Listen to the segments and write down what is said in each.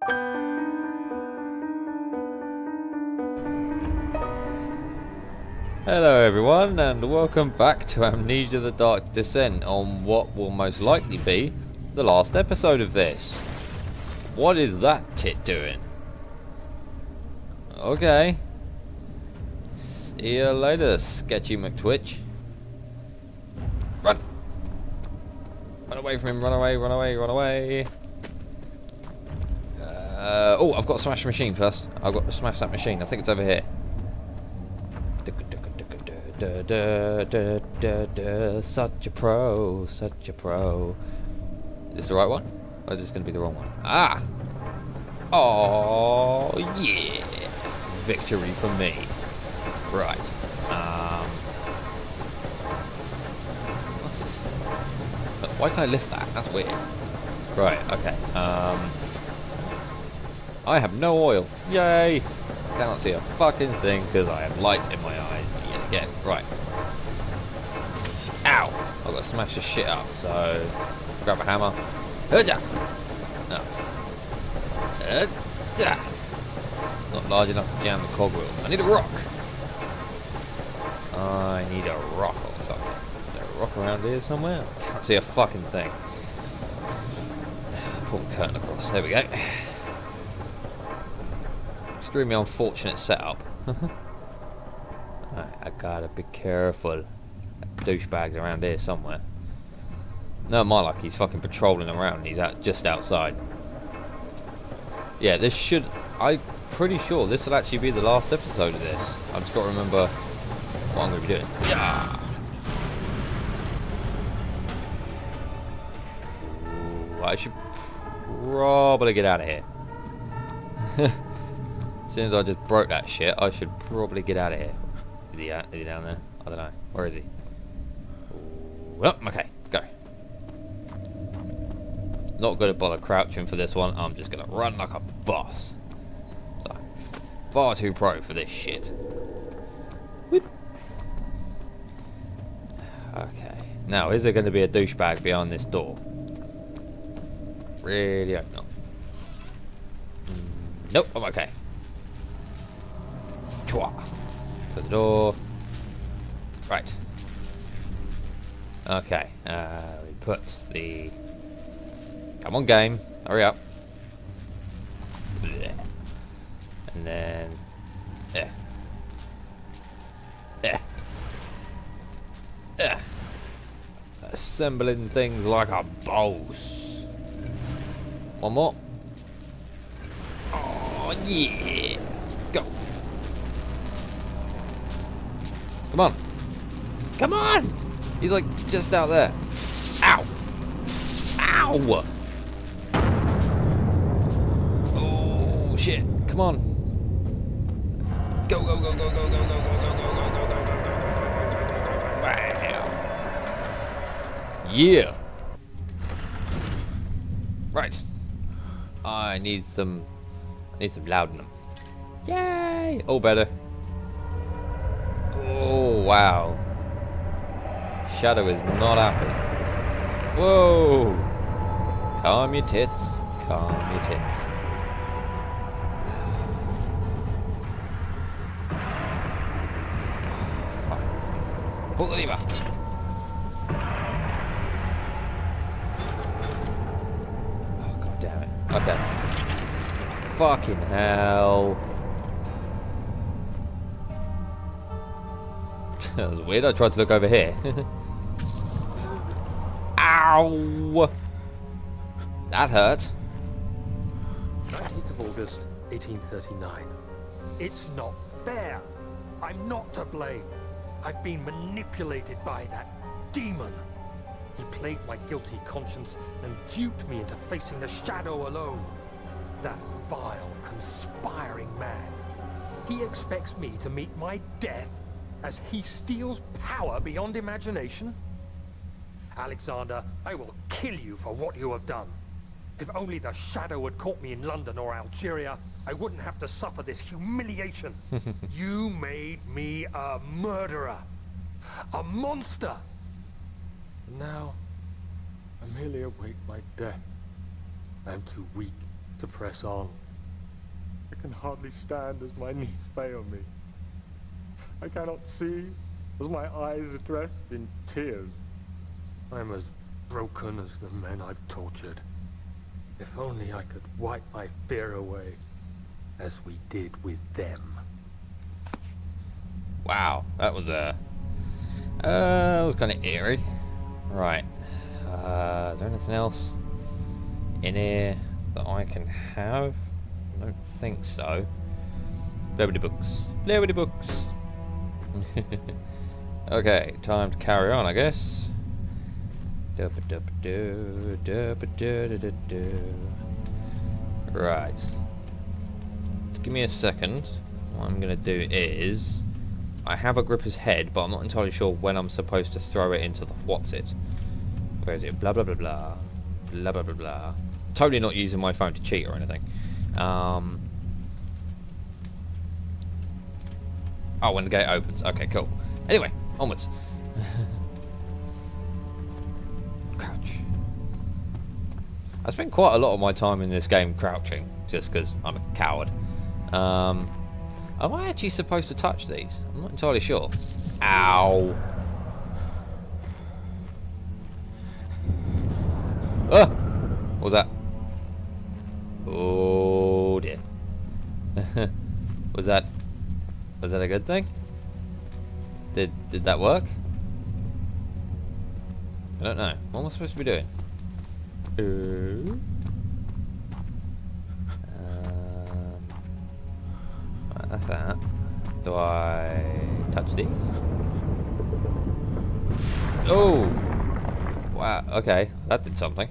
Hello everyone, and welcome back to Amnesia: The Dark Descent on what will most likely be the last episode of this. What is that tit doing? Okay. See you later, Sketchy McTwitch. Run! Run away from him, run away, run away, run away. Oh, I've got to smash the machine first. I've got to smash that machine. I think it's over here. Such a pro, such a pro. Is this the right one? Or is this going to be the wrong one? Ah! Oh, yeah! Victory for me. Right. Why can't I lift that? That's weird. Right, okay. I have no oil. Yay! Cannot see a fucking thing because I have light in my eyes. Yet again. Right. Ow! I've got to smash this shit up, so grab a hammer. No. Not large enough to jam the cogwheel. I need a rock. I need a rock or something. Is there a rock around here somewhere? I can't see a fucking thing. Pull the curtain across. There we go. Extremely unfortunate setup. Right, I gotta be careful. Douchebags around here somewhere. No, my luck, he's fucking patrolling around. He's just outside. Yeah, this should... I'm pretty sure this will actually be the last episode of this. I've just got to remember what I'm going to be doing. Yeah. Ooh, I should probably get out of here. As soon as I just broke that shit, I should probably get out of here. Is he down there? I don't know. Where is he? Well, okay, go. Not gonna bother crouching for this one. I'm just gonna run like a boss. So, far too pro for this shit. Whoop. Okay. Now, is there gonna be a douchebag behind this door? Really hope not. Nope, I'm okay. Chwa. To the door. Right. Okay. We put the... Come on, game. Hurry up. Blech. And then... Assembling things like a boss. One more. Oh, yeah. Go. Come on. Come on! He's like just out there. Ow! Ow! Oh, shit. Come on. Go, go, go, go, go, go, go, go, go, go, go, go, go, go, go. Bam! Yeah! Right. I need some laudanum. Yay! Oh, better. Oh, wow. Shadow is not happy. Whoa! Calm your tits. Calm your tits. Pull the lever. Oh, god damn it. Okay. Fucking hell. That was weird. I tried to look over here. Ow! That hurt. 19th of August, 1839. It's not fair. I'm not to blame. I've been manipulated by that demon. He played my guilty conscience and duped me into facing the shadow alone. That vile, conspiring man. He expects me to meet my death as he steals power beyond imagination. Alexander, I will kill you for what you have done. If only the shadow had caught me in London or Algeria, I wouldn't have to suffer this humiliation. You made me a murderer. A monster. And now, I merely await my death. I am too weak to press on. I can hardly stand as my knees fail me. I cannot see as my eyes are dressed in tears. I'm as broken as the men I've tortured. If only I could wipe my fear away, as we did with them. Wow, that was kind of eerie. Right. Is there anything else in here that I can have? I don't think so. Play with the books. Play with the books. Okay, time to carry on, I guess. Right. Give me a second. What I'm going to do is... I have a gripper's head, but I'm not entirely sure when I'm supposed to throw it into the... What's it? Where is it? Blah, blah, blah, blah. Blah, blah, blah, blah. Totally not using my phone to cheat or anything. Oh, when the gate opens. Okay, cool. Anyway, onwards. Crouch. I spent quite a lot of my time in this game crouching, just because I'm a coward. Am I actually supposed to touch these? I'm not entirely sure. Ow! Ah! What was that? Oh dear. Was that a good thing? Did that work? I don't know. What am I supposed to be doing? Right, that's that. Do I touch these? Oh! Wow, okay. That did something.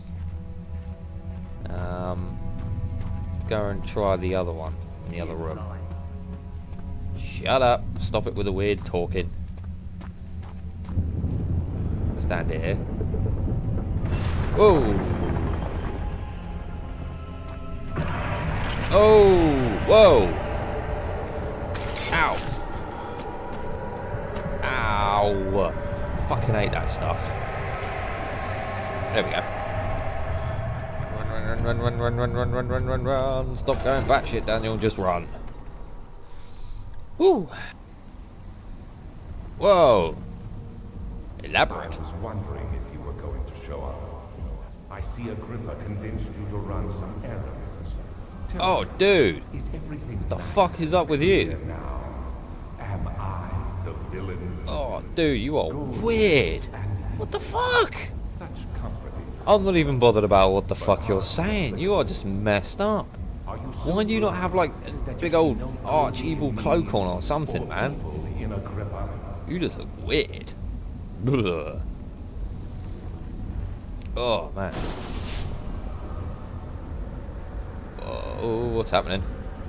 Go and try the other one in the other room. Shut up. Stop it with the weird talking. Stand here. Whoa! Oh! Whoa! Ow! Ow! Fucking hate that stuff. There we go. Run. Stop going batshit, Daniel. Just run. Woo! Whoa! Elaborate. I was wondering if you were going to show up. I see Agrippa convinced you to run some errands. Oh, dude! Is everything What the nice fuck is up with you? now? Am I the villain? Oh, dude, you are weird. What the fuck? Such comforting. I'm not even bothered about what the fuck you're saying. You are just messed up. Are you Why do you not have like a big old arch evil cloak on or something, man? evil in Agrippa? You just look weird. Ugh. Oh man. Oh, what's happening?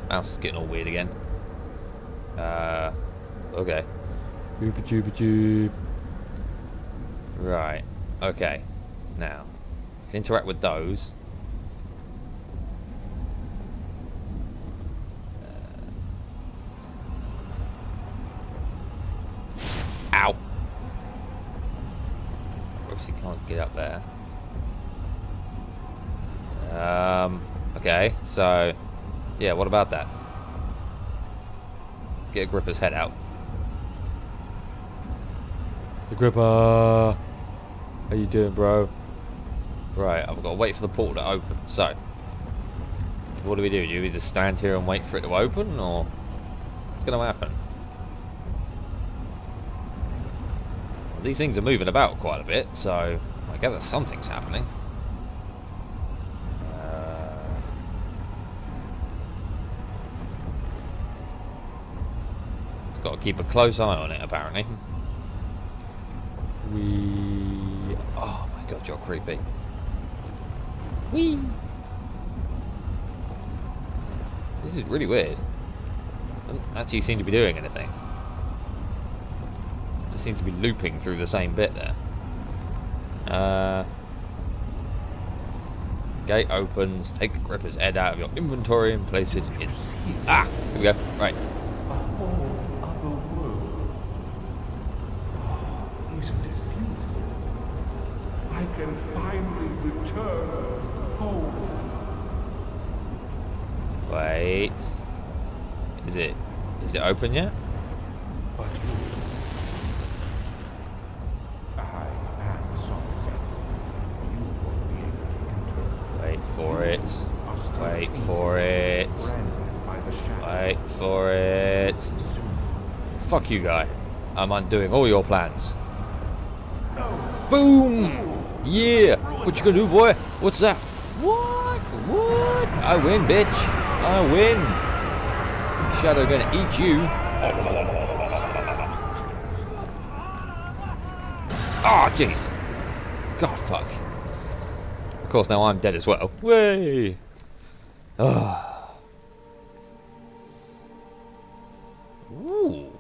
Mouse is getting all weird again. Okay. Right. Okay. Now, interact with those. Ow! Obviously can't get up there. Okay, so yeah, what about that? Get Agrippa's head out. Agrippa! How you doing, bro? Right, I've got to wait for the portal to open. So, what do? Do you either stand here and wait for it to open, or what's going to happen? Well, these things are moving about quite a bit, so I gather something's happening. Got to keep a close eye on it, apparently. Oh my god, you're creepy. Whee! This is really weird. Doesn't actually seem to be doing anything. It seems to be looping through the same bit there. Gate opens. Take Agrippa's head out of your inventory and place it in. Ah! Here we go. Right. A whole other world. Oh, isn't it beautiful? I can finally return home. Wait. Is it open yet? But you... I am solitary. You won't be able to enter. Wait for it. Hostility Wait for it. branded by the shadow. Wait for it. Soon. Fuck you, guy. I'm undoing all your plans. Boom! Yeah! What you gonna do, boy? What's that? What? What? I win, bitch. I win. Shadow gonna eat you. Ah, jeez. God, fuck. Of course, now I'm dead as well. Way. Ah. Ooh.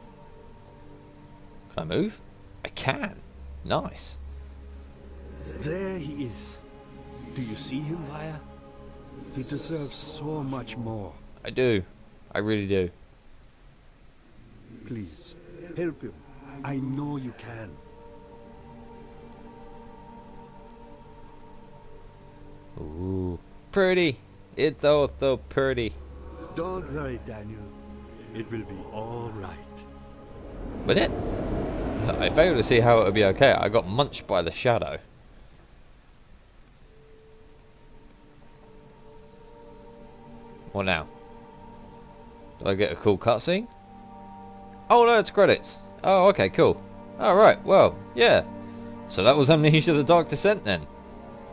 Can I move? I can. Nice. There he is. Do you see him, Vaya? He deserves so much more. I do. I really do. Please, help him. I know you can. Ooh. Pretty. It's all so pretty. Don't worry, Daniel. It will be all right. Will it? I failed to see how it would be okay. I got munched by the shadow. What now? Do I get a cool cutscene? Oh no, it's credits. Oh, okay, cool. Alright, well, yeah. So that was Amnesia the Dark Descent then.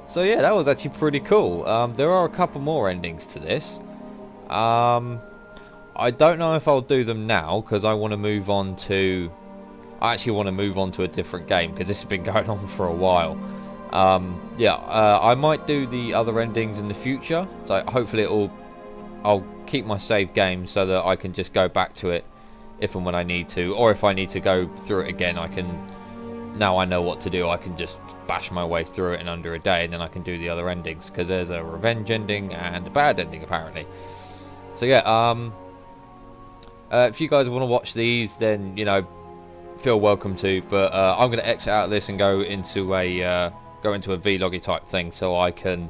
So yeah, that was actually pretty cool. There are a couple more endings to this. I don't know if I'll do them now, because I want to move on to... I actually want to move on to a different game, because this has been going on for a while. I might do the other endings in the future. So hopefully I'll keep my save game so that I can just go back to it if and when I need to. Or if I need to go through it again, I can... Now I know what to do, I can just bash my way through it in under a day, and then I can do the other endings, because there's a revenge ending and a bad ending apparently. So yeah, if you guys want to watch these, then, you know, feel welcome to, but I'm going to exit out of this and go into a vloggy type thing, so I can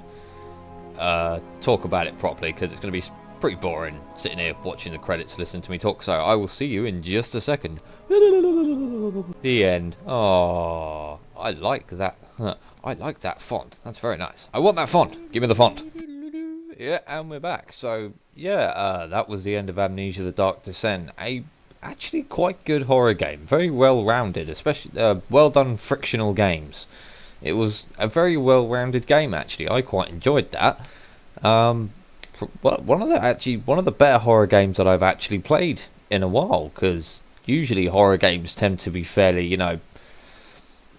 talk about it properly, because it's going to be pretty boring sitting here watching the credits listening to me talk. So I will see you in just a second. The end. Oh, I like that. I like that font. That's very nice. I want that font. Give me the font. Yeah, and we're back. So yeah, that was the end of Amnesia the Dark Descent. A actually quite good horror game. Very well rounded, especially well done frictional games. It was a very well rounded game actually. I quite enjoyed that. One of the better horror games that I've actually played in a while, because usually horror games tend to be fairly, you know,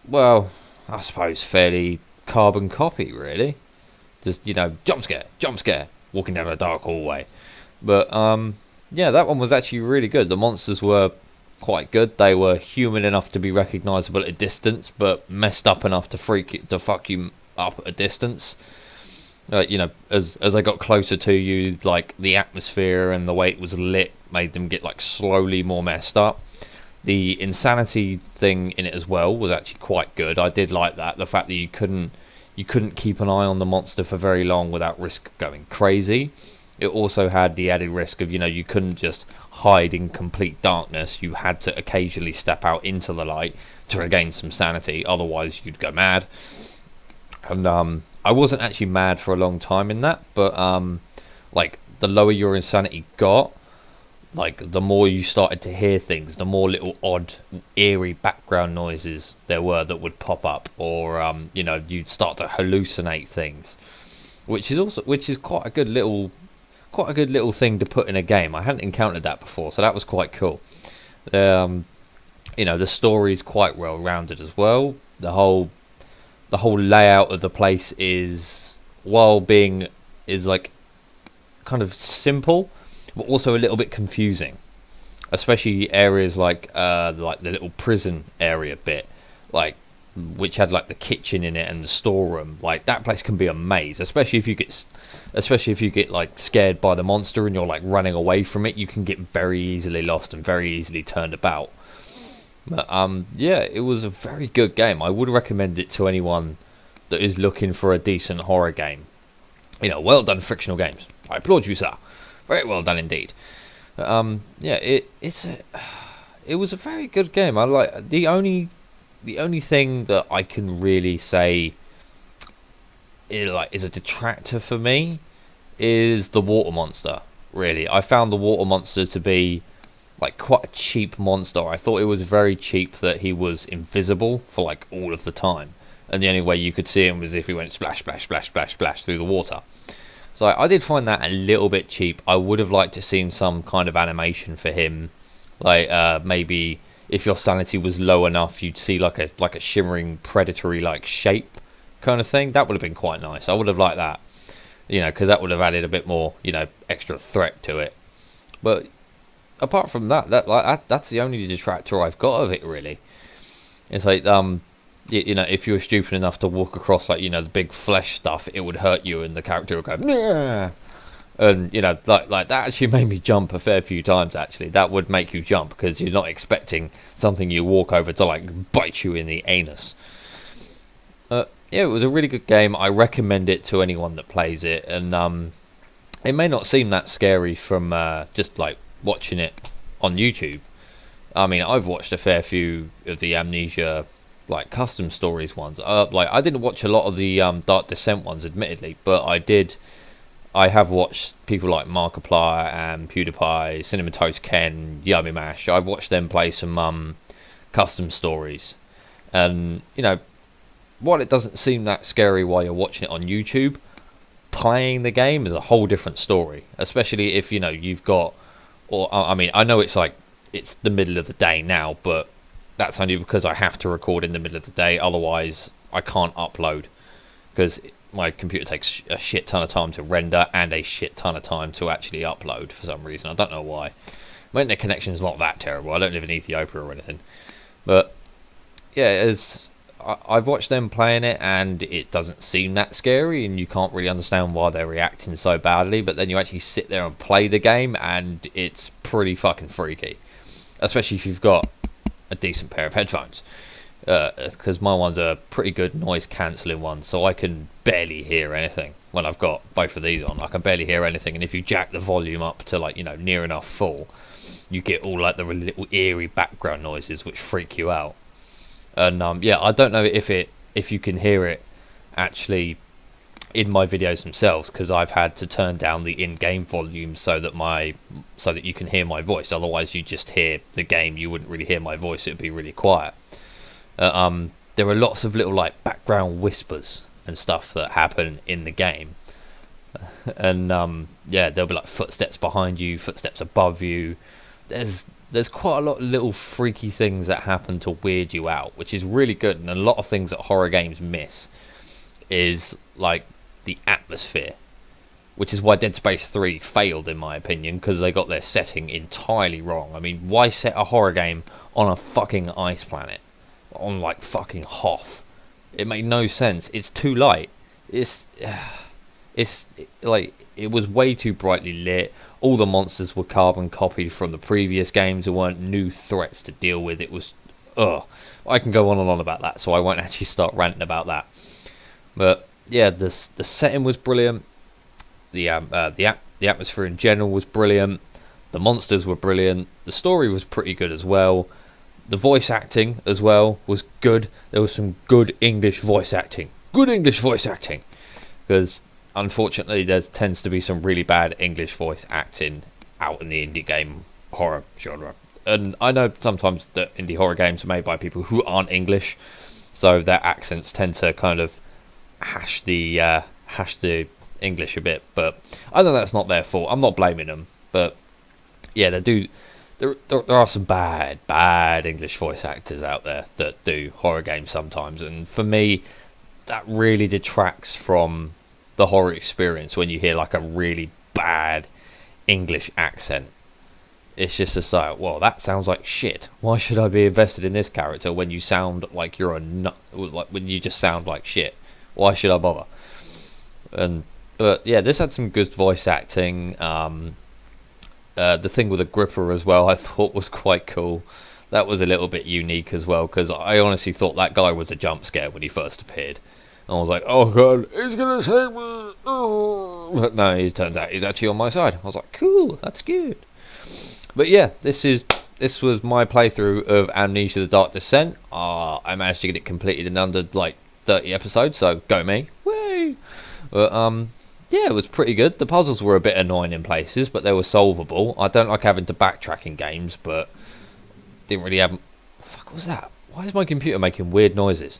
well, I suppose fairly carbon copy really. Just, you know, jump scare, walking down a dark hallway. But yeah, that one was actually really good. The monsters were quite good. They were human enough to be recognisable at a distance, but messed up enough to fuck you up at a distance. You know, as I got closer to you, like the atmosphere and the way it was lit made them get like slowly more messed up. The insanity thing in it as well was actually quite good. I did like that. The fact that you couldn't keep an eye on the monster for very long without risk going crazy. It also had the added risk of, you know, you couldn't just hide in complete darkness. You had to occasionally step out into the light to regain some sanity, otherwise you'd go mad. And I wasn't actually mad for a long time in that, but like the lower your insanity got, like the more you started to hear things, the more little odd eerie background noises there were that would pop up, or you know, you'd start to hallucinate things, which is quite a good little thing to put in a game. I hadn't encountered that before, so that was quite cool. You know, the story's quite well rounded as well. The whole layout of the place is like kind of simple, but also a little bit confusing, especially areas like the little prison area bit, like which had like the kitchen in it and the storeroom. Like that place can be a maze, especially if you get like scared by the monster and you're like running away from it. You can get very easily lost and very easily turned about. But yeah, it was a very good game. I would recommend it to anyone that is looking for a decent horror game. You know, well done frictional games. I applaud you, sir. Very well done indeed. Yeah, it was a very good game. I like the only thing that I can really say is a detractor for me is the water monster. Really, I found the water monster to be like quite a cheap monster. I thought it was very cheap that he was invisible for like all of the time, and the only way you could see him was if he went splash, splash, splash, splash, splash through the water. So I did find that a little bit cheap. I would have liked to seen some kind of animation for him, like maybe if your sanity was low enough, you'd see like a shimmering predatory like shape kind of thing. That would have been quite nice. I would have liked that, you know, because that would have added a bit more, you know, extra threat to it. But apart from that, that's the only detractor I've got of it, really. It's like you know, if you were stupid enough to walk across, like, you know, the big flesh stuff, it would hurt you, and the character would go, nah! And, you know, like that actually made me jump a fair few times. Actually, that would make you jump because you're not expecting something you walk over to like bite you in the anus. Yeah, it was a really good game. I recommend it to anyone that plays it, and it may not seem that scary from just like watching it on YouTube. I mean, I've watched a fair few of the Amnesia like custom stories ones. Like I didn't watch a lot of the Dark Descent ones, admittedly, but I have watched people like Markiplier and PewDiePie, Cinnamon Toast Ken, Yummy Mash. I've watched them play some custom stories, and you know, while it doesn't seem that scary while you're watching it on YouTube, playing the game is a whole different story. Especially if, you know, you've got, or I mean, I know it's like it's the middle of the day now, but that's only because I have to record in the middle of the day. Otherwise, I can't upload because my computer takes a shit ton of time to render and a shit ton of time to actually upload for some reason. I don't know why. My internet connection is not that terrible. I don't live in Ethiopia or anything, but yeah, I've watched them playing it, and it doesn't seem that scary, and you can't really understand why they're reacting so badly. But then you actually sit there and play the game, and it's pretty fucking freaky, especially if you've got a decent pair of headphones. Because my one's a pretty good noise cancelling one, so I can barely hear anything when I've got both of these on. I can barely hear anything, and if you jack the volume up to, like, you know, near enough full, you get all like the little eerie background noises which freak you out. And yeah, I don't know if you can hear it actually in my videos themselves, because I've had to turn down the in-game volume so that you can hear my voice. Otherwise, you just hear the game. You wouldn't really hear my voice. It would be really quiet. There are lots of little like background whispers and stuff that happen in the game, and yeah, there'll be like footsteps behind you, footsteps above you. There's quite a lot of little freaky things that happen to weird you out, which is really good. And a lot of things that horror games miss is like the atmosphere, which is why Dead Space 3 failed in my opinion, because they got their setting entirely wrong. I mean, why set a horror game on a fucking ice planet, on like fucking Hoth? It made no sense. It's too light. It's like, it was way too brightly lit. All the monsters were carbon copied from the previous games. There weren't new threats to deal with. It was, I can go on and on about that, so I won't actually start ranting about that. But yeah, the setting was brilliant. The atmosphere in general was brilliant. The monsters were brilliant. The story was pretty good as well. The voice acting as well was good. There was some good English voice acting. Good English voice acting, because unfortunately, there tends to be some really bad English voice acting out in the indie game horror genre. And I know sometimes that indie horror games are made by people who aren't English, so their accents tend to kind of hash the English a bit. But I know that's not their fault. I'm not blaming them. But yeah, there are some bad English voice actors out there that do horror games sometimes. And for me, that really detracts from the horror experience when you hear like a really bad English accent. It's just like, well, that sounds like shit. Why should I be invested in this character when you sound like you're a nut? Like when you just sound like shit. Why should I bother? But yeah, this had some good voice acting. The thing with the gripper as well, I thought was quite cool. That was a little bit unique as well, because I honestly thought that guy was a jump scare when he first appeared. And I was like, oh god, he's gonna save me. Oh. But no, it turns out he's actually on my side. I was like, cool, that's good. But yeah, this was my playthrough of Amnesia: The Dark Descent. I managed to get it completed in under like 30 episodes, so go me. Woo! But yeah, it was pretty good. The puzzles were a bit annoying in places, but they were solvable. I don't like having to backtrack in games, but didn't really have. Fuck, what was that? Why is my computer making weird noises?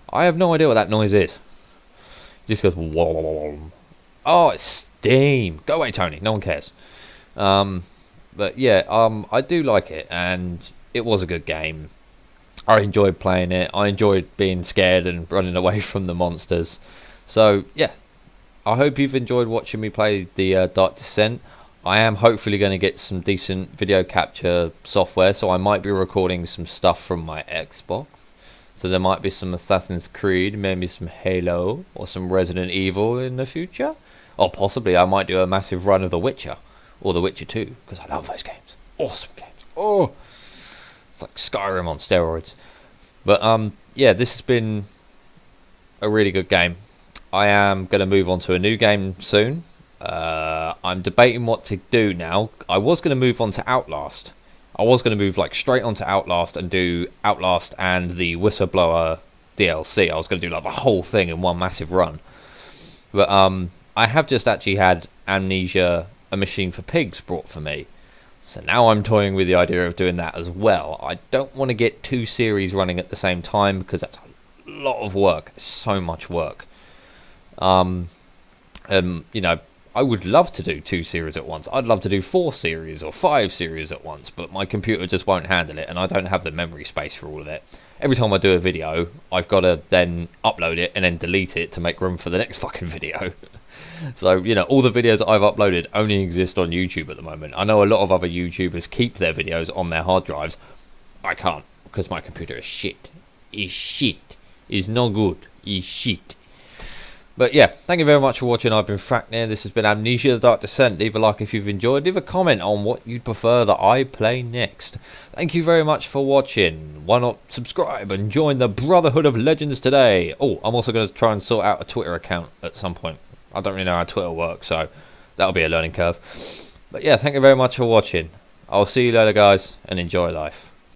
I have no idea what that noise is. It just goes whoa. Oh, it's Steam. Go away, Tony. No one cares. But yeah, I do like it, and it was a good game. I enjoyed playing it. I enjoyed being scared and running away from the monsters. So yeah, I hope you've enjoyed watching me play the Dark Descent. I am hopefully going to get some decent video capture software, so I might be recording some stuff from my Xbox. So there might be some Assassin's Creed, maybe some Halo, or some Resident Evil in the future. Or possibly I might do a massive run of The Witcher, or The Witcher 2, because I love those games. Awesome games. Oh, it's like Skyrim on steroids. But yeah, this has been a really good game. I am going to move on to a new game soon. I'm debating what to do now. I was going to move on to Outlast. I was going to move like straight onto Outlast and do Outlast and the Whistleblower DLC. I was going to do like the whole thing in one massive run. But I have just actually had Amnesia: A Machine for Pigs brought for me. So now I'm toying with the idea of doing that as well. I don't want to get 2 series running at the same time because that's a lot of work. It's so much work. You know, I would love to do 2 series at once. I'd love to do 4 series or 5 series at once, but my computer just won't handle it, and I don't have the memory space for all of it. Every time I do a video, I've got to then upload it and then delete it to make room for the next fucking video. So, you know, all the videos that I've uploaded only exist on YouTube at the moment. I know a lot of other YouTubers keep their videos on their hard drives. I can't, because my computer is shit. Is shit. Is not good. Is shit. But yeah, thank you very much for watching. I've been Fraknyr. This has been Amnesia: The Dark Descent. Leave a like if you've enjoyed. Leave a comment on what you'd prefer that I play next. Thank you very much for watching. Why not subscribe and join the Brotherhood of Legends today? Oh, I'm also going to try and sort out a Twitter account at some point. I don't really know how Twitter works, so that'll be a learning curve. But yeah, thank you very much for watching. I'll see you later, guys, and enjoy life.